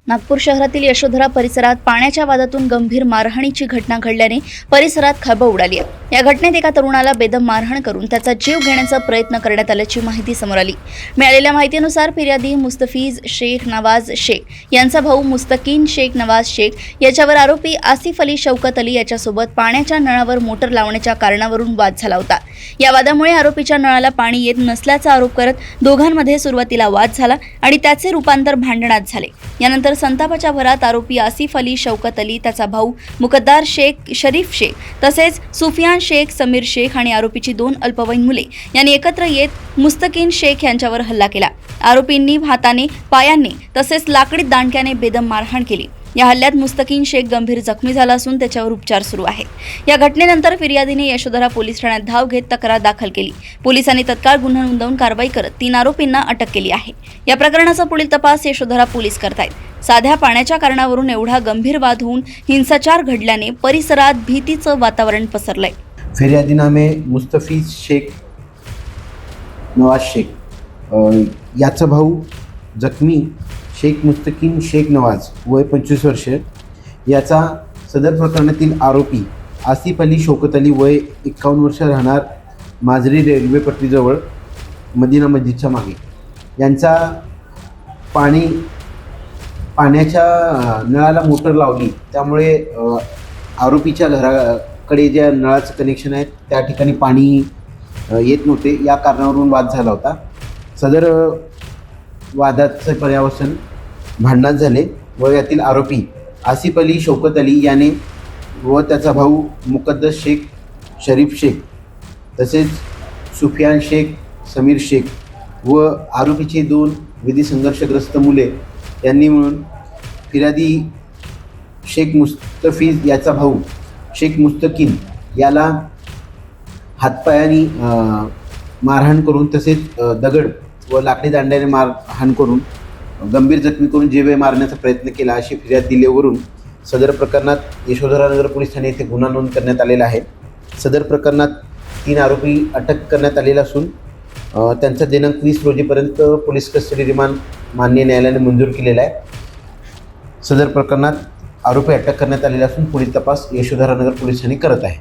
नागपूर शहरातील यशोधरा परिसरात पाण्याच्या वादातून गंभीर मारहाणीची घटना घडल्याने परिसरात खळबळ उडाली आहे। या घटनेत एका तरुणाला बेदम मारहाण करून त्याचा जीव घेण्याचा प्रयत्न करण्यात आल्याची माहिती समोर आली। मिळालेल्या माहितीनुसार फिर्यादी मुस्तफीज शेख नवाज शेख यांचा भाऊ मुस्तकीन शेख नवाज शेख याच्यावर आरोपी आसिफ अली शौकत अली याच्यासोबत पाण्याच्या नळावर मोटर लावण्याच्या कारणावरून वाद झाला होता। या वादामुळे आरोपीच्या नळाला पाणी येत नसल्याचा आरोप करत दोघांमध्ये सुरुवातीला वाद झाला आणि त्याचे रूपांतर भांडणात झाले। यानंतर संतापाच्या भरात आरोपी आसिफ अली शौकत अली, त्याचा भाऊ मुकद्दार शेख शरीफ शेख तसेच सुफियान शेख समीर शेख आणि आरोपीची 2 अल्पवयीन मुले यांनी एकत्र येत मुस्तकीन शेख यांच्यावर हल्ला केला। आरोपींनी हाताने, पायांनी तसेच लाकडी दांडक्याने बेदम मारहाण केली। या हल्ल्यात मुस्तकीन शेख गंभीर जखमी झाला असून त्याच्यावर उपचार सुरू आहेत। या घटनेनंतर फिर्यादीने यशोधरा पोलीस ठाण्यात धाव घेत तक्रार दाखल केली। पोलिसांनी तत्काळ गुन्हा नोंदवून कारवाई करत 3 आरोपींना अटक केली आहे। या प्रकरणाचा पुढील तपास यशोधरा पोलीस करतायत। साध्या पाण्याच्या कारणावरून एवढा गंभीर वाद होऊन हिंसाचार घडल्याने परिसरात भीतीचं वातावरण पसरलंय। फिर्यादीनामे मुस्तफीज शेख नवाज शेख याचा भाऊ जखमी शेख मुस्तकीन शेख नवाज वय 25 वर्षे याचा सदर प्रकरणातील आरोपी आसिफ अली शौकत अली वय 51 वर्ष राहणार माजरी रेल्वे पट्टीजवळ मदिना मस्जिदच्या मागे यांचा पाण्याच्या नळाला मोटर लावली, त्यामुळे आरोपीच्या घराकडे ज्या नळाचं कनेक्शन आहे त्या ठिकाणी पाणी येत नव्हते। या कारणावरून वाद झाला होता। सदर वादाचे पर्यावसन भांडणात झाले व यातील आरोपी आसिफ अली शौकत अली याने व त्याचा भाऊ मुकद्दर शेख शरीफ शेख तसेच सुफियान शेख समीर शेख व आरोपीचे 2 विधी संघर्षग्रस्त मुले यांनी मिळून फिर्यादी शेख मुस्तफीज याचा भाऊ शेख मुस्तकीन याला हातपायाने मारहाण करून तसेच दगड व लाकडी दांड्याने मारहाण करून गंभीर जखमी करून जीवे मारण्याचा प्रयत्न केला अशी फिर्याद दिल्यावरून सदर प्रकरणात यशोधरा नगर पोलीस ठाणे येथे गुन्हा नोंद करण्यात आलेला आहे। सदर प्रकरणात 3 आरोपी अटक करण्यात आलेला असून त्यांचा दिनांक 20 रोजीपर्यंत पोलीस कस्टडी रिमांड माननीय न्यायालयाने मंजूर केलेला आहे। सदर प्रकरणात आरोपी अटक करण्यात आलेला असून पुढील तपास यशोधरा नगर पोलीस ठाणे करत आहे।